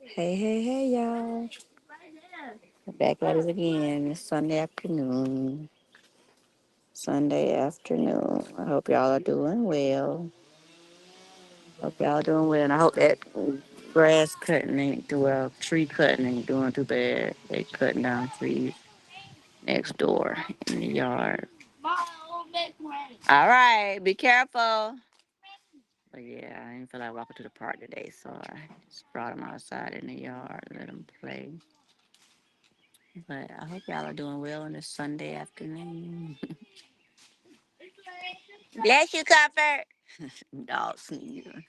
Hey, hey, hey, y'all. Back at it again. It's Sunday afternoon. Sunday afternoon. I hope y'all are doing well. Hope y'all are doing well. And I hope that grass cutting ain't well, tree cutting ain't doing too bad. They cutting down trees next door in the yard. All right, be careful. But yeah, I didn't feel like walking to the park today, so I just brought them outside in the yard, let them play. But I hope y'all are doing well on this Sunday afternoon. Bless you, Comfort. Dog sneezing.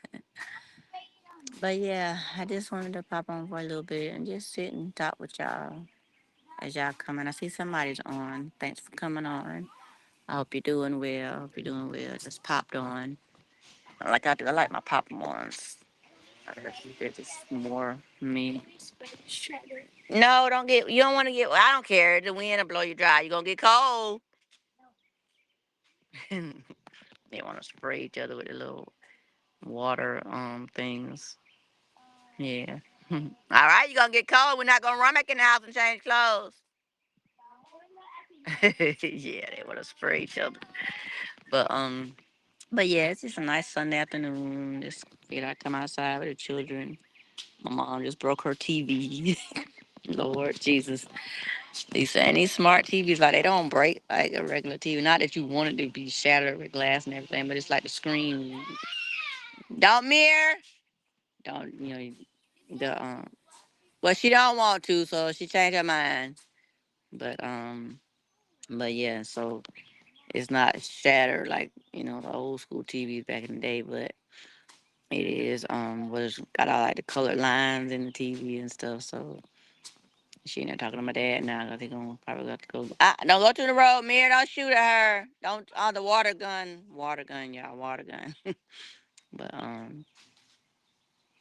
But yeah, I just wanted to pop on for a little bit and just sit and talk with y'all as y'all coming. I see somebody's on. Thanks for coming on. I hope you're doing well. Hope you're doing well. Just popped on. Like I do. I like my pop ones. They're just more me. No, don't get. You don't want to get. I don't care. The wind will blow you dry. You're gonna get cold. They want to spray each other with the little water things. Yeah. All right, you're gonna get cold. We're not gonna run back in the house and change clothes. Yeah, they want to spray each other. But but yeah, it's just a nice Sunday afternoon. Just figured I'd come outside with the children. My mom just broke her TV. Lord Jesus. These smart TVs, like they don't break like a regular TV. Not that you want it to be shattered with glass and everything, but it's like the screen. Don't mirror. Don't the well, she don't want to, so she changed her mind. But but yeah, so it's not shattered like the old school TVs back in the day, but it is was got all like the colored lines in the TV and stuff. So she ended up talking to my dad now. I think I'm gonna probably have to go. Don't go to the road, Mirror. Don't shoot at her. Don't the water gun, y'all, water gun. But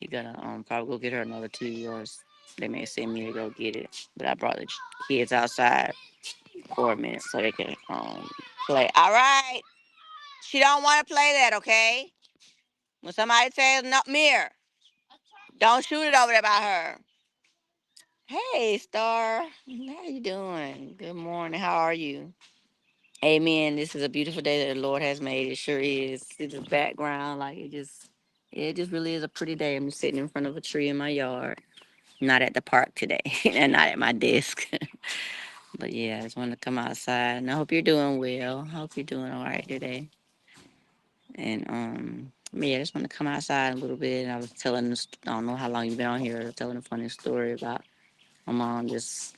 he gonna probably go get her another 2 years. They may send me to go get it, but I brought the kids outside for a minute so they can play. All right, she don't want to play that, okay? When somebody says no, Mirror, don't shoot it over there by her. Hey, Star, how you doing? Good morning. How are you? Amen. This is a beautiful day that the Lord has made. It sure is. See the background, like it just really is a pretty day. I'm sitting in front of a tree in my yard. Not at the park today, and not at my desk. But yeah, I just wanted to come outside, and I hope you're doing well. I hope you're doing all right today. And yeah, I just want to come outside a little bit. And I was telling this, I don't know how long you've been on here, telling a funny story about my mom. Just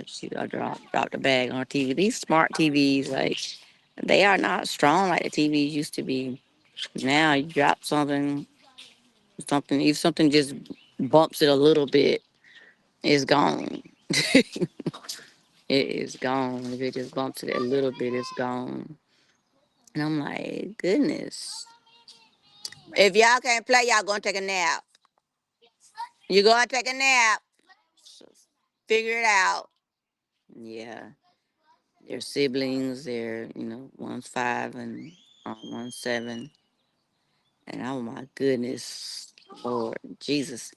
she dropped a bag on her TV. These smart TVs, like they are not strong like the TVs used to be. Now you drop something, if something just bumps it a little bit, it's gone. It is gone. If it just bumps it a little bit, it's gone. And I'm like, goodness. If y'all can't play, y'all gonna take a nap. You gonna take a nap. So figure it out. Yeah. They're siblings. One's 5 and one's 7. And oh my goodness, Lord Jesus.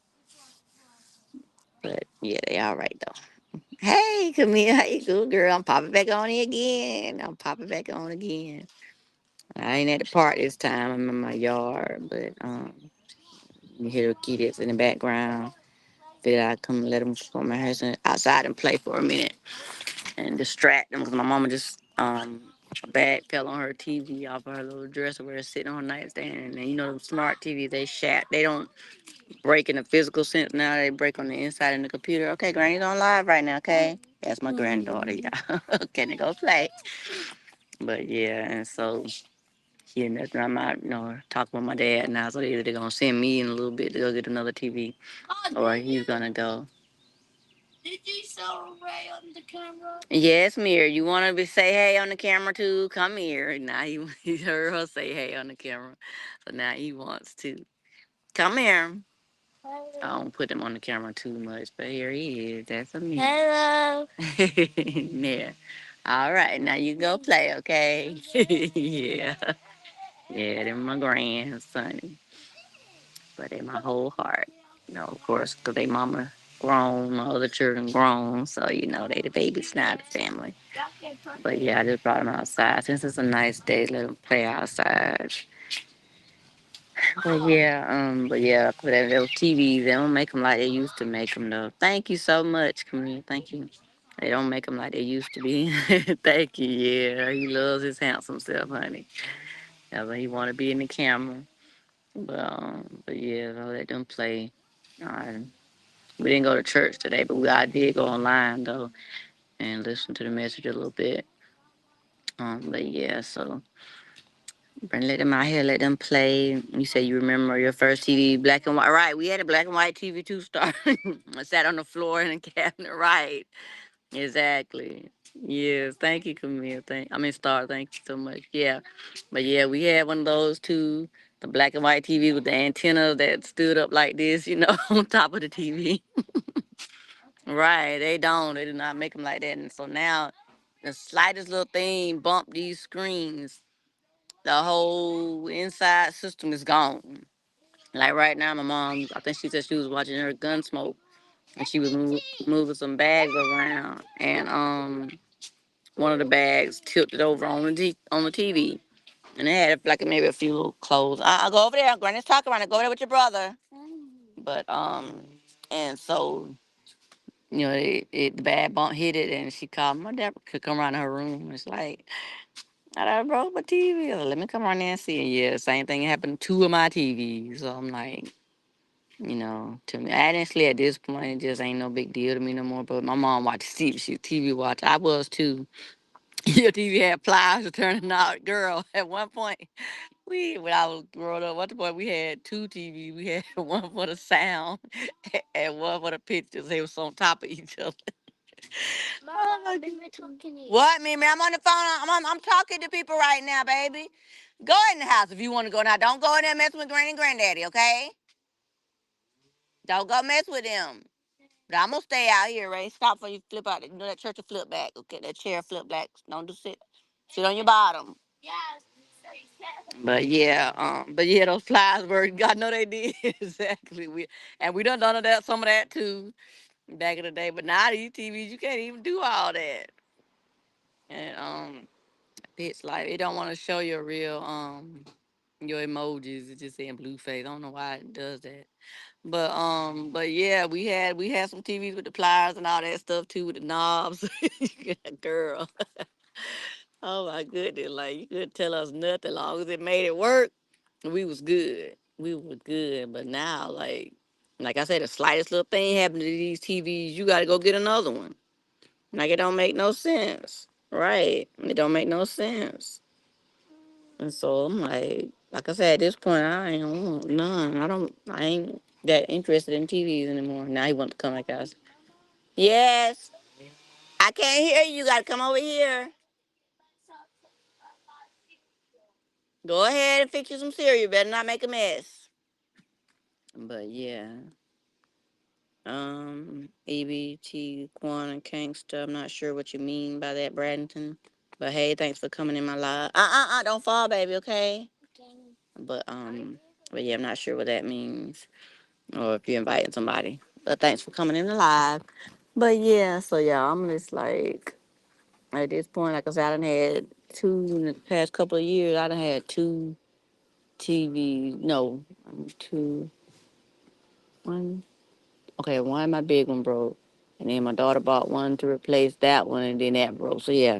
But yeah, they all right though. Hey, Camille, how you good, girl? I'm popping back on it again. I'm popping back on again. I ain't at the park this time. I'm in my yard, but you hear the kids in the background. Figured I'd come let them from my house and outside and play for a minute and distract them because my mama just a bag fell on her TV off of her little dresser where it's sitting on her nightstand. And them smart TVs, they don't break in the physical sense now. They break on the inside in the computer. Okay, Granny's on live right now. Okay, that's my granddaughter. Yeah, can they go play? But yeah, and so. Yeah, that's I'm out, talking with my dad now. So either they're gonna send me in a little bit to go get another TV, or he's gonna go. Did you show Ray on the camera? Yes, Mir. You want to say hey on the camera too? Come here. Now he heard her say hey on the camera, so now he wants to come here. I don't put him on the camera too much, but here he is. That's a me. Hello. Yeah. All right, now you go play, okay? Yeah. Yeah, they're my grandson, but in my whole heart. Of course, because they mama grown, all the children grown, so they the babies now, the family. But yeah, I just brought them outside since it's a nice day. Let them play outside. But yeah, for that little TVs, they don't make them like they used to make them though. Thank you so much, Camille. Thank you. They don't make them like they used to be. Thank you. Yeah, he loves his handsome self, honey. That's why he want to be in the camera. But yeah, I'll let them play. Uh, we didn't go to church today, but I did go online though and listen to the message a little bit. But yeah, so bring let them out here, let them play. You say you remember your first TV, black and white. Right, we had a black and white TV too. Start. I sat on the floor in the cabinet. Right, exactly. Yes, thank you, Camille. Star. Thank you so much. Yeah, but yeah, we had one of those too. The black and white TV with the antenna that stood up like this, on top of the TV. Right, they don't. They do not make them like that. And so now, the slightest little thing bump these screens, the whole inside system is gone. Like right now, my mom, I think she said she was watching her Gunsmoke, and she was moving some bags around, and one of the bags tilted over on on the TV, and it had like maybe a few little clothes. I'll go over there. Granny's talking around. Go over there with your brother. But and so the bad bump hit it, and she called my dad could come around her room. It's like, I done broke my TV. Let me come around there and see. And yeah, same thing happened to two of my TVs. So I'm like, to me, honestly, at this point, it just ain't no big deal to me no more. But my mom watches TV. She TV watch. I was too. Your TV had pliers turning out. Girl, at one point, when I was growing up, at the point we had two TVs. We had one for the sound and one for the pictures. They was on top of each other. What, Mimi? I'm on the phone. I'm talking to people right now, baby. Go in the house if you want to go now. Don't go in there messing with Granny and Granddaddy, okay? Don't go mess with them. But I'm gonna stay out here, Ray. Stop before you flip out. That church will flip back. Okay, that chair flip back. Don't do sit. Sit on your bottom. But yeah, those flies were. God know they did exactly. We done that some of that too back in the day. But now these TVs, you can't even do all that. And it's like it don't want to show your real your emojis. It's just saying blue face. I don't know why it does that. But yeah, we had some TVs with the pliers and all that stuff too with the knobs. Girl. Oh my goodness. Like you couldn't tell us nothing. Long as it made it work, we was good. We was good. But now, like I said, the slightest little thing happened to these TVs, you gotta go get another one. Like it don't make no sense. Right. It don't make no sense. And so I'm like I said, at this point, I ain't want none. I ain't that interested in TVs anymore. Now he want to come like us. Yes, I can't hear you. You got to come over here. Go ahead and fix you some cereal. Better not make a mess. But yeah, EBT, Quan, and Kangster. I'm not sure what you mean by that, Bradenton. But hey, thanks for coming in my live. Don't fall, baby. Okay. But but yeah, I'm not sure what that means. Or if you're inviting somebody. But thanks for coming in the live. But yeah, so yeah, I'm just like at this point, like I said, I done had two in the past couple of years. I done had two TV, no, two, one. Okay, one my big one broke, and then my daughter bought one to replace that one, and then that broke. So yeah,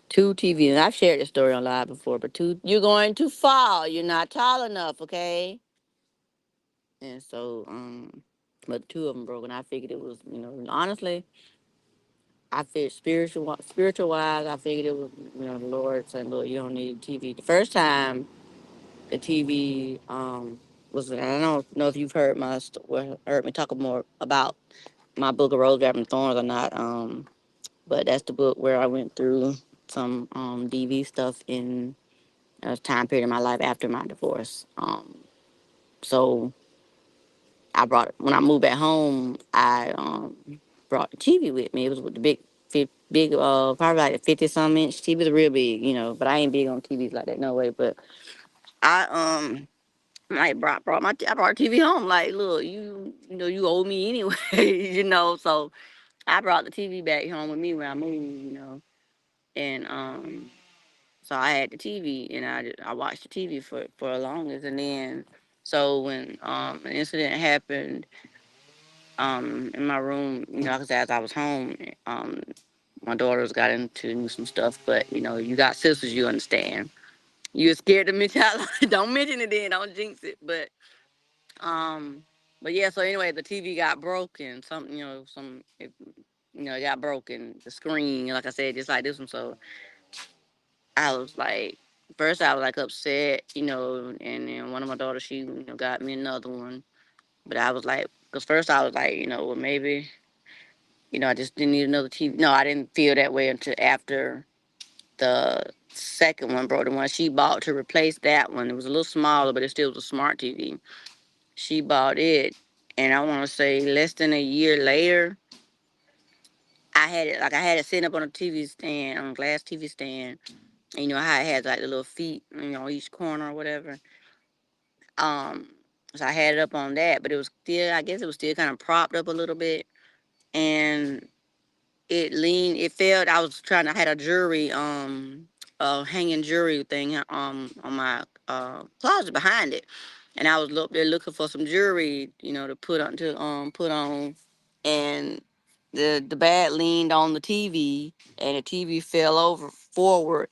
two TVs. And I've shared this story on live before, but two, you're going to fall. You're not tall enough, okay? And so but two of them broke, and I figured it was, honestly. I figured spiritual wise, I figured it was, the Lord saying, "Look, you don't need TV." The first time the TV was, and I don't know if you've heard heard me talk more about my book of Rose, Wrapped in Thorns or not. But that's the book where I went through some DV stuff in a time period in my life after my divorce. So when I moved back home, I brought the TV with me. It was with the big, probably like a 50 some inch TV. It was real big, but I ain't big on TVs like that, no way. But I Like I brought TV home. Like, look, you know you owe me anyway, you know. So I brought the TV back home with me when I moved, you know, and so I had the TV and I watched the TV for the longest, and then so when an incident happened in my room, you know, 'cause as I was home, um my daughters got into some stuff, but you know, you got sisters, you understand. You're scared to mention out loud. Don't mention it then, don't jinx it. Um, but yeah, so anyway, the TV got broken. Something, you know, you know, it got broken. The screen, like I said, just like this one. So I was like, first I was like upset, you know, and then one of my daughters, she, you know, got me another one. But I was like, because first I was like, you know, well maybe, you know, I just didn't need another TV. No, I didn't feel that way until after the second one broke. The one she bought to replace that one, it was a little smaller, but it still was a smart TV. She bought it, and I want to say less than a year later, I had it sitting up on a TV stand, on a glass TV stand. And you know how it has like the little feet, you know, each corner or whatever. Um, so I had it up on that, but it was still, I guess it was still kind of propped up a little bit, and it leaned, it felt. I was trying to, I had a jewelry, hanging jewelry thing, on my closet behind it, and I was up there looking for some jewelry, you know, to put on, and the bat leaned on the TV, and the TV fell over forward,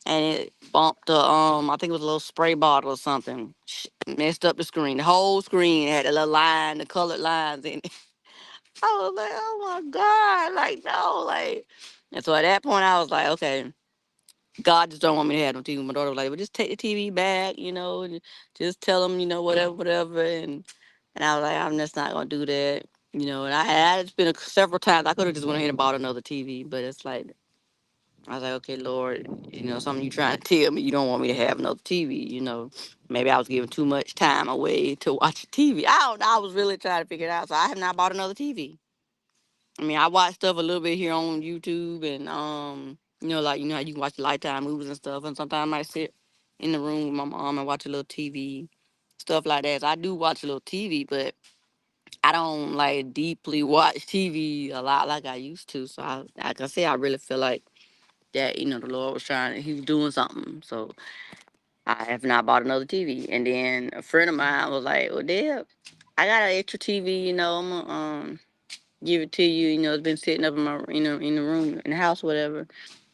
and it bumped the I think it was a little spray bottle or something, messed up the screen. The whole screen had a little line, the colored lines in it. I was like, oh my God, like no, like. And so at that point, I was like, okay, God just don't want me to have no TV. My daughter was like, well, just take the TV back, you know, and just tell them, you know, whatever, whatever. And I was like, I'm just not gonna do that, you know. And I had it's been several times I could have just went ahead and bought another TV, but it's like I was like, okay, Lord, you know, something you trying to tell me you don't want me to have another TV, you know. Maybe I was giving too much time away to watch TV. I don't know. I was really trying to figure it out. So I have not bought another TV. I mean, I watch stuff a little bit here on YouTube and you know, like you know how you can watch Lifetime movies and stuff, and sometimes I might sit in the room with my mom and watch a little TV, stuff like that. So I do watch a little TV, but I don't like deeply watch TV a lot like I used to. So like I say, I really feel like that, you know, the Lord was trying, He was doing something. So I have not bought another TV. And then a friend of mine was like, "Well, Deb, I got an extra TV, you know, I'm gonna give it to you. You know, it's been sitting up in my, you know, in the room, in the house, whatever.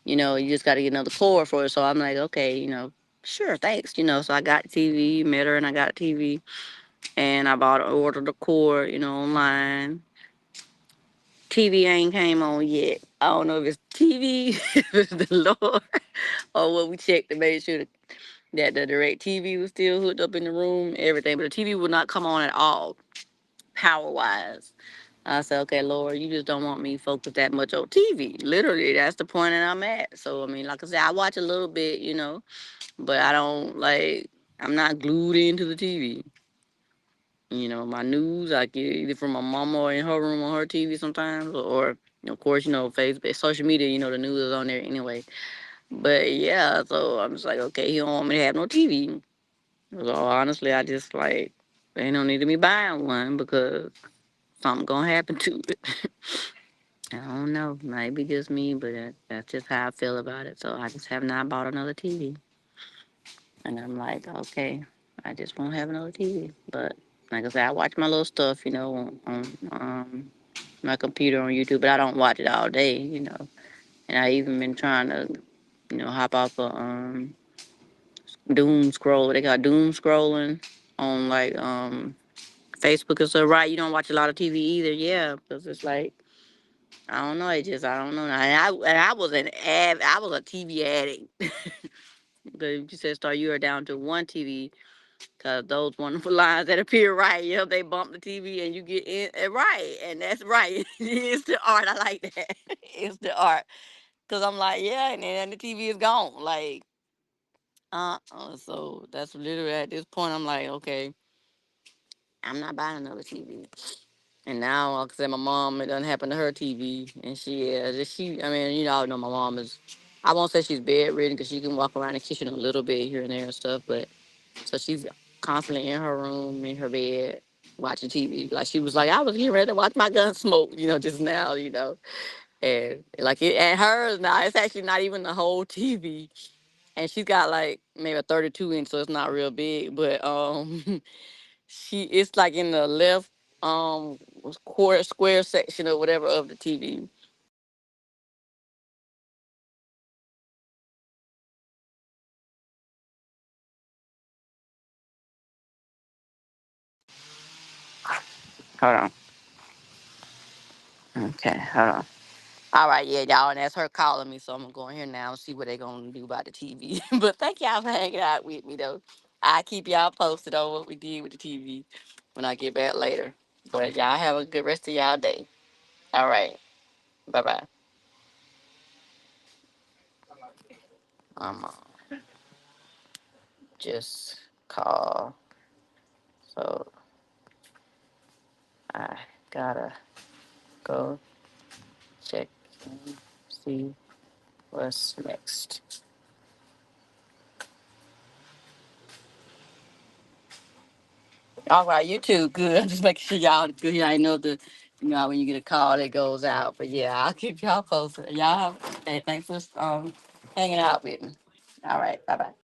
You know, you just got to get another cord for it." So I'm like, okay, you know, sure, thanks. You know, so I got the TV, met her, and I got the TV, and I ordered the cord, you know, online. TV ain't came on yet. I don't know if it's TV, if it's the Lord, or what. We checked to make sure that the direct TV was still hooked up in the room, everything, but the TV would not come on at all, power wise. I said, okay, Lord, you just don't want me focused that much on TV. Literally, that's the point that I'm at. So, I mean, like I said, I watch a little bit, you know, but I don't like, I'm not glued into the TV. You know, my news, I get either from my mama or in her room on her TV sometimes, or of course, you know, Facebook, social media, you know, the news is on there anyway. But yeah, so I'm just like, okay, he don't want me to have no TV. So honestly, I just like, ain't no need to me buying one because something gonna happen to it. I don't know. Maybe just me, but that's just how I feel about it. So I just have not bought another TV. And I'm like, okay, I just won't have another TV. But like I said, I watch my little stuff, you know, on my computer on YouTube, but I don't watch it all day, you know. And I even been trying to, you know, hop off of doom scroll. They got doom scrolling on like Facebook and stuff, right? You don't watch a lot of TV either, yeah, because it's like I don't know. It just I don't know. And I was I was a TV addict. But you said start you are down to one TV because those wonderful lines that appear right. You know they bump the TV and you get in right, and that's right. It's the art. I like that. It's the art because I'm like yeah, and then the TV is gone. Like so that's literally at this point I'm like okay, I'm not buying another TV. And now, like I said, my mom, it doesn't happen to her TV. And I mean, you know, I know my mom is, I won't say she's bedridden because she can walk around the kitchen a little bit here and there and stuff. But, so she's constantly in her room, in her bed, watching TV. Like she was like, I was getting ready to watch my gun smoke, just now, and like it, and hers now it's actually not even the whole TV, and she's got like maybe a 32 inch, so it's not real big, but she it's like in the left quarter square section or whatever of the TV. Hold on. Okay, hold on. All right, yeah, y'all, and that's her calling me, so I'm gonna go in here now and see what they're gonna do about the TV. But thank y'all for hanging out with me, though. I keep y'all posted on what we did with the TV when I get back later. But y'all have a good rest of y'all day. All right, bye bye. Um, just call. So I gotta go check and see what's next. All right, you too. Good. I'm just making sure y'all good. I know when you get a call that goes out. But yeah, I'll keep y'all posted. Y'all, hey, thanks for hanging out with me. All right, bye bye.